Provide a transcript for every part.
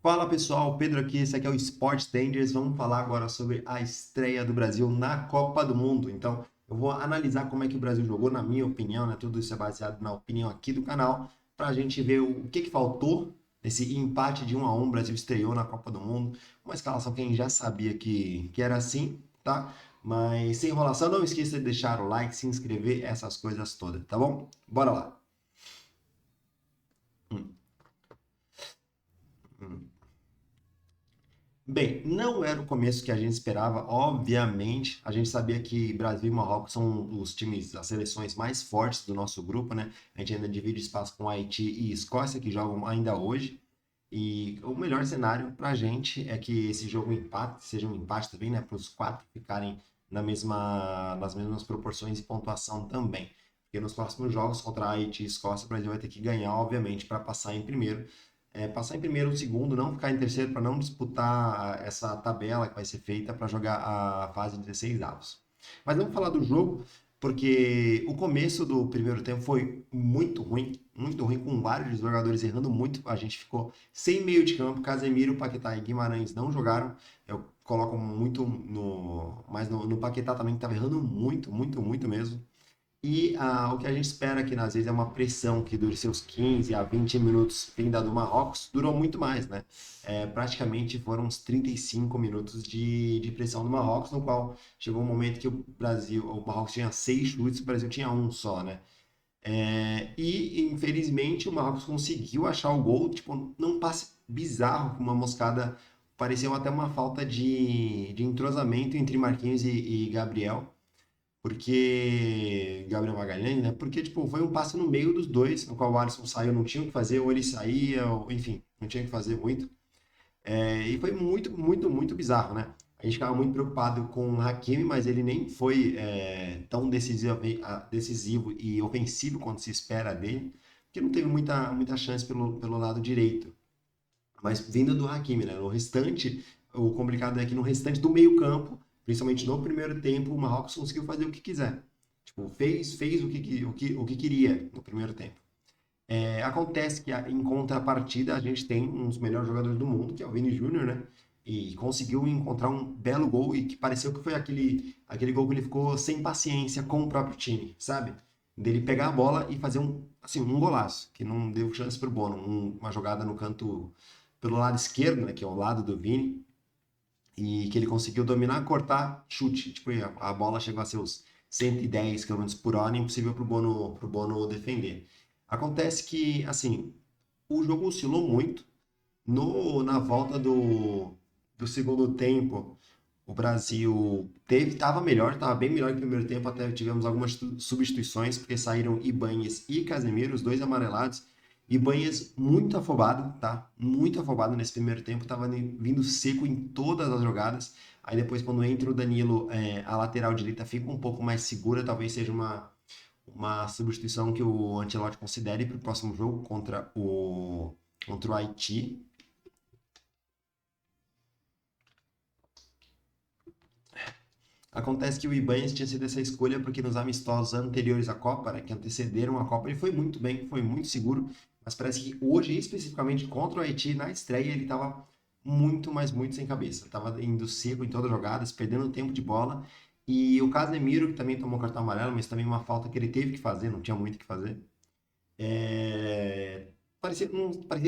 Fala pessoal, Pedro aqui, esse aqui é o Sport Tenders. Vamos falar agora sobre a estreia do Brasil na Copa do Mundo. Então, eu vou analisar como é que o Brasil jogou, na minha opinião, né? Tudo isso é baseado na opinião aqui do canal, para a gente ver o que faltou nesse empate de 1-1. O Brasil estreou na Copa do Mundo, uma escalação que a gente já sabia que era assim, tá? Mas sem enrolação, não esqueça de deixar o like, se inscrever, essas coisas todas, tá bom? Bora lá. Hum, hum. Bem, não era o começo que a gente esperava, obviamente. A gente sabia que Brasil e Marrocos são os times, as seleções mais fortes do nosso grupo, né? A gente ainda divide espaço com Haiti e Escócia, que jogam ainda hoje. E o melhor cenário para a gente é que esse jogo empate, seja um empate também, né? Para os quatro ficarem nas mesmas proporções e pontuação também. Porque nos próximos jogos contra Haiti e Escócia, o Brasil vai ter que ganhar, obviamente, para passar em primeiro. Passar em primeiro ou segundo, não ficar em terceiro para não disputar essa tabela que vai ser feita para jogar a fase de 16 avos. Mas vamos falar do jogo, porque o começo do primeiro tempo foi muito ruim, com vários jogadores errando muito. A gente ficou sem meio de campo. Casemiro, Paquetá e Guimarães não jogaram. Eu coloco muito no Paquetá também, que estava errando muito mesmo. E o que a gente espera aqui, às vezes, é uma pressão que dure seus 15 a 20 minutos vinda do Marrocos. Durou muito mais, né? Praticamente foram uns 35 minutos de pressão do Marrocos, no qual chegou um momento que o Marrocos tinha 6 chutes, o Brasil tinha um só, né? E, infelizmente, o Marrocos conseguiu achar o gol, tipo, num passe bizarro, com uma moscada, pareceu até uma falta de entrosamento entre Marquinhos e Gabriel. Porque. Gabriel Magalhães, né? Porque, tipo, foi um passe no meio dos dois, no qual o Alisson saiu, não tinha o que fazer, ou ele saía, ou, enfim, não tinha o que fazer muito. E foi muito bizarro, né? A gente ficava muito preocupado com o Hakimi, mas ele nem foi tão decisivo e ofensivo quanto se espera dele, porque não teve muita chance pelo lado direito. Mas vindo do Hakimi, né? No restante, o complicado é que no restante do meio-campo, principalmente no primeiro tempo, o Marrocos conseguiu fazer o que quiser. Tipo, fez o que queria no primeiro tempo. Acontece que em contrapartida a gente tem um dos melhores jogadores do mundo, que é o Vini Júnior, né? E conseguiu encontrar um belo gol e que pareceu que foi aquele gol que ele ficou sem paciência com o próprio time, sabe? Dele pegar a bola e fazer um golaço, que não deu chance pro Bono. Uma jogada no canto pelo lado esquerdo, né? Que é o lado do Vini, e que ele conseguiu dominar, cortar, chute. Tipo, a bola chegou a seus 110 km por hora, impossível pro Bono defender. Acontece que, assim, o jogo oscilou muito. Na volta do segundo tempo, o Brasil estava melhor, estava bem melhor que o primeiro tempo, até tivemos algumas substituições, porque saíram Ibañez e Casemiro, os dois amarelados. Ibañez muito afobado, tá? Muito afobado nesse primeiro tempo, estava vindo seco em todas as jogadas. Aí depois, quando entra o Danilo, a lateral direita fica um pouco mais segura, talvez seja uma substituição que o Ancelotti considere para o próximo jogo contra o Haiti. Acontece que o Ibanez tinha sido essa escolha porque nos amistosos anteriores à Copa, né, que antecederam a Copa, ele foi muito bem, foi muito seguro, mas parece que hoje, especificamente contra o Haiti, na estreia, ele estava muito, mas muito sem cabeça. Estava indo seco em todas as jogadas, perdendo tempo de bola. E o Casemiro, que também tomou cartão amarelo, mas também uma falta que ele teve que fazer, não tinha muito o que fazer. Parecia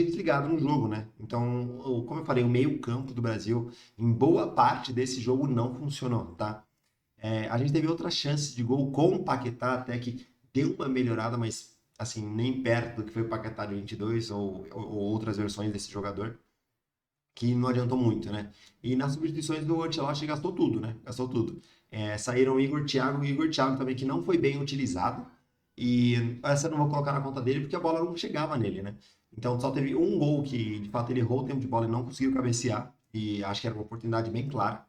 desligado no jogo, né? Então, como eu falei, o meio-campo do Brasil, em boa parte desse jogo, não funcionou, tá? A gente teve outras chances de gol com o Paquetá, até que deu uma melhorada, mas assim, nem perto do que foi o Paquetá de 22 ou outras versões desse jogador, que não adiantou muito, né? E nas substituições do Ancelotti gastou tudo, né? Gastou tudo. Saíram o Igor Thiago também, que não foi bem utilizado, e essa eu não vou colocar na conta dele, porque a bola não chegava nele, né? Então só teve um gol que, de fato, ele errou o tempo de bola e não conseguiu cabecear, e acho que era uma oportunidade bem clara.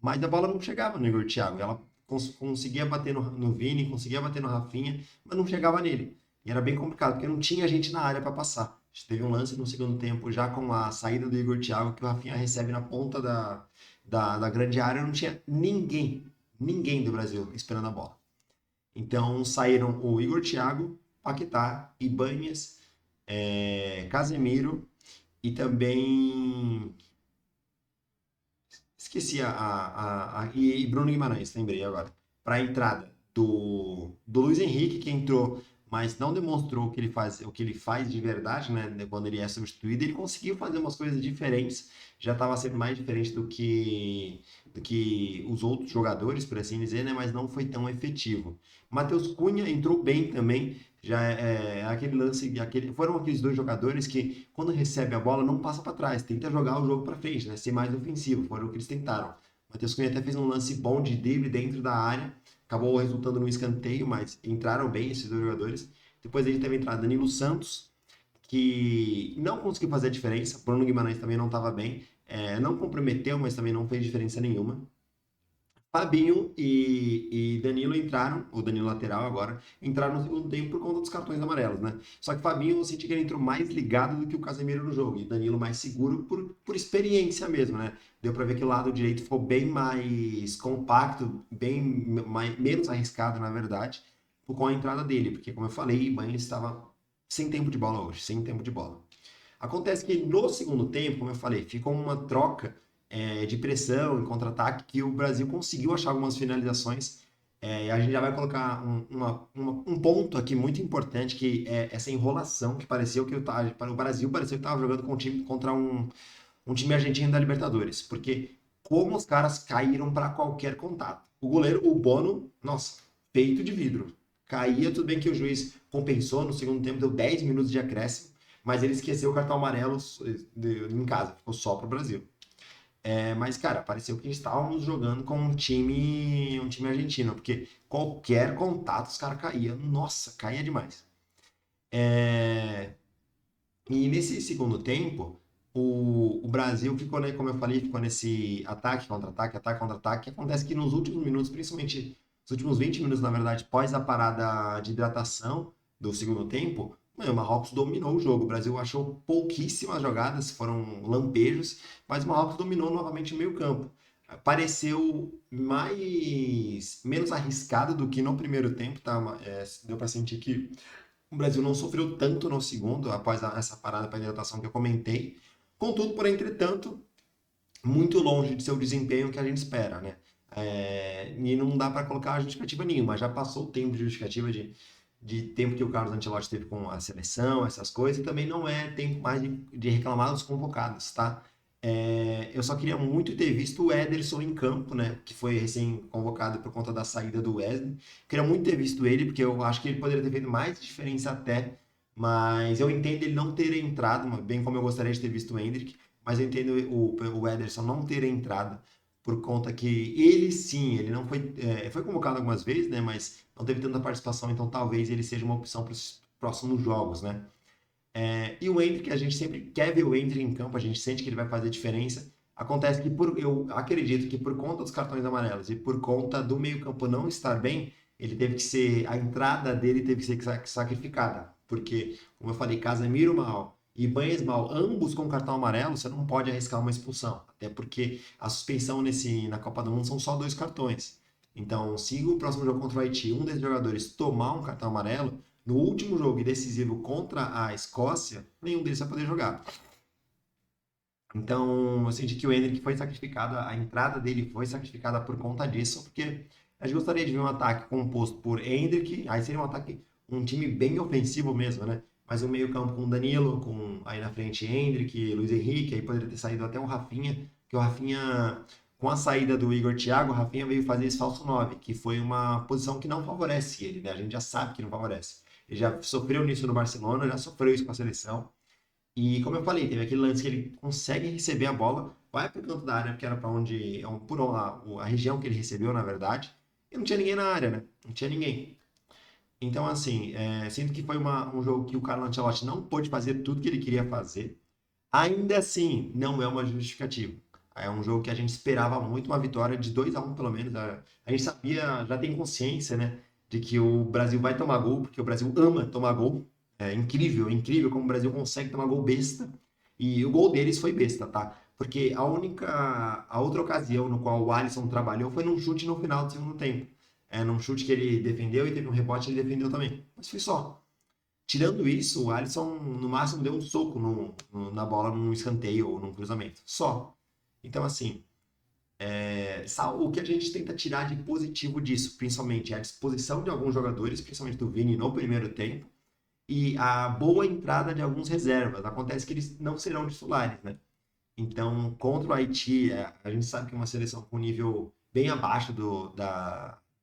Mas a bola não chegava no Igor Thiago. Ela conseguia bater no Vini, conseguia bater no Rafinha, mas não chegava nele. E era bem complicado, porque não tinha gente na área para passar. A gente teve um lance no segundo tempo, já com a saída do Igor Thiago, que o Rafinha recebe na ponta da grande área, não tinha ninguém do Brasil esperando a bola. Então saíram o Igor Thiago, Paquetá, Ibañez, Casemiro E também esqueci e Bruno Guimarães, lembrei agora. Para a entrada do Luiz Henrique, que entrou, mas não demonstrou o que ele faz de verdade, né? Quando ele é substituído, ele conseguiu fazer umas coisas diferentes, já estava sendo mais diferente do que os outros jogadores, por assim dizer, né? Mas não foi tão efetivo. Matheus Cunha entrou bem também. Já é aquele lance, foram aqueles dois jogadores que, quando recebe a bola, não passa para trás, tenta jogar o jogo para frente, né? Ser mais ofensivo, foram o que eles tentaram. O Matheus Cunha até fez um lance bom de drible dentro da área, acabou resultando no escanteio, mas entraram bem esses dois jogadores. Depois a gente teve entrado Danilo Santos, que não conseguiu fazer a diferença. Bruno Guimarães também não estava bem, não comprometeu, mas também não fez diferença nenhuma. Fabinho e Danilo entraram, o Danilo lateral agora, entraram no segundo tempo por conta dos cartões amarelos, né? Só que Fabinho eu senti que ele entrou mais ligado do que o Casemiro no jogo, e Danilo mais seguro por experiência mesmo, né? Deu pra ver que o lado direito ficou bem mais compacto, menos arriscado, na verdade, com a entrada dele, porque como eu falei, Ibanez estava sem tempo de bola hoje, sem tempo de bola. Acontece que no segundo tempo, como eu falei, ficou uma troca de pressão e contra-ataque que o Brasil conseguiu achar algumas finalizações. A gente já vai colocar um ponto aqui muito importante, que é essa enrolação que pareceu que para o Brasil pareceu que estava jogando com contra um time argentino da Libertadores. Porque como os caras caíram para qualquer contato. O goleiro, o Bono, nossa, peito de vidro. Caía, tudo bem que o juiz compensou no segundo tempo, deu 10 minutos de acréscimo, mas ele esqueceu o cartão amarelo em casa, ficou só pro Brasil. Mas, cara, pareceu que estávamos jogando com um time argentino, porque qualquer contato os caras caíam. Nossa, caía demais. É, E nesse segundo tempo, o Brasil ficou, né, como eu falei, ficou nesse ataque, contra-ataque. Acontece que nos últimos minutos, principalmente nos últimos 20 minutos, na verdade, após a parada de hidratação do segundo tempo, o Marrocos dominou o jogo. O Brasil achou pouquíssimas jogadas, foram lampejos, mas o Marrocos dominou novamente o meio-campo. Pareceu menos arriscado do que no primeiro tempo, tá? Deu para sentir que o Brasil não sofreu tanto no segundo, após essa parada para hidratação que eu comentei. Contudo, porém, entretanto, muito longe de ser o desempenho que a gente espera, né? E não dá para colocar justificativa nenhuma. Já passou o tempo de justificativa de tempo que o Carlos Ancelotti teve com a seleção, essas coisas, e também não é tempo mais de reclamar dos convocados, tá? Eu só queria muito ter visto o Ederson em campo, né? Que foi recém-convocado por conta da saída do Wesley. Queria muito ter visto ele, porque eu acho que ele poderia ter feito mais diferença até. Mas eu entendo ele não ter entrado, bem como eu gostaria de ter visto o Endrick. Mas eu entendo o Ederson não ter entrado por conta que ele sim, ele não foi convocado algumas vezes, né? Mas não teve tanta participação, então talvez ele seja uma opção para os próximos jogos, né? E o Endrick, a gente sempre quer ver o Endrick em campo, a gente sente que ele vai fazer diferença. Acontece que eu acredito que por conta dos cartões amarelos e por conta do meio-campo não estar bem, a entrada dele teve que ser sacrificada. Porque, como eu falei, Casemiro mal e Ibanez mal, ambos com cartão amarelo, você não pode arriscar uma expulsão. Até porque a suspensão na Copa do Mundo são só 2 cartões. Então, se o próximo jogo contra o Haiti, um desses jogadores tomar um cartão amarelo, no último jogo decisivo contra a Escócia, nenhum deles vai poder jogar. Então, eu senti que o Endrick foi sacrificado, a entrada dele foi sacrificada por conta disso, porque a gente gostaria de ver um ataque composto por Endrick, aí seria um time bem ofensivo mesmo, né? Mas um meio-campo com Danilo, com aí na frente Endrick, Luiz Henrique, aí poderia ter saído até o Rafinha, que o Rafinha, com a saída do Igor Thiago, o Rafinha veio fazer esse falso 9, que foi uma posição que não favorece ele, né? A gente já sabe que não favorece. Ele já sofreu nisso no Barcelona, já sofreu isso com a seleção. E como eu falei, teve aquele lance que ele consegue receber a bola, vai para o canto da área, que era para onde, por a região que ele recebeu, na verdade, e não tinha ninguém na área, né? Não tinha ninguém. Então, assim, sinto que foi um jogo que o Carlo Ancelotti não pôde fazer tudo que ele queria fazer. Ainda assim, não é uma justificativa. É um jogo que a gente esperava muito, uma vitória de 2-1 pelo menos. A gente sabia, já tem consciência, né, de que o Brasil vai tomar gol, porque o Brasil ama tomar gol. É incrível, incrível como o Brasil consegue tomar gol besta. E o gol deles foi besta, tá? Porque a outra ocasião no qual o Alisson trabalhou foi num chute no final do segundo tempo. Num chute que ele defendeu e teve um rebote, ele defendeu também. Mas foi só. Tirando isso, o Alisson no máximo deu um soco na bola num escanteio ou num cruzamento. Só. Então, assim, o que a gente tenta tirar de positivo disso, principalmente, é a disposição de alguns jogadores, principalmente do Vini no primeiro tempo, e a boa entrada de alguns reservas. Acontece que eles não serão titulares, né? Então, contra o Haiti, a gente sabe que é uma seleção com nível bem abaixo do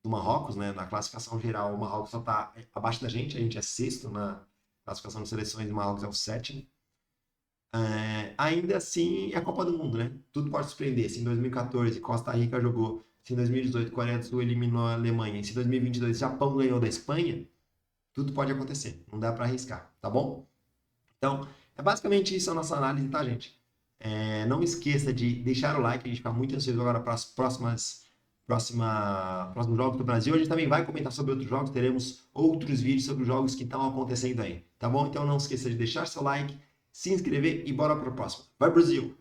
Marrocos, né? Na classificação geral, o Marrocos só está abaixo da gente, a gente é sexto na classificação de seleções, e o Marrocos é o sétimo. Ainda assim, é a Copa do Mundo, né? Tudo pode surpreender. Se em 2014 Costa Rica jogou, se em 2018 Coreia do Sul eliminou a Alemanha, e se em 2022 Japão ganhou da Espanha, tudo pode acontecer. Não dá para arriscar, tá bom? Então, é basicamente isso a nossa análise, tá, gente? Não esqueça de deixar o like, a gente fica muito ansioso agora para as próximos jogos do Brasil. A gente também vai comentar sobre outros jogos, teremos outros vídeos sobre os jogos que estão acontecendo aí, tá bom? Então não esqueça de deixar seu like, se inscrever e bora para o próximo. Vai, Brasil!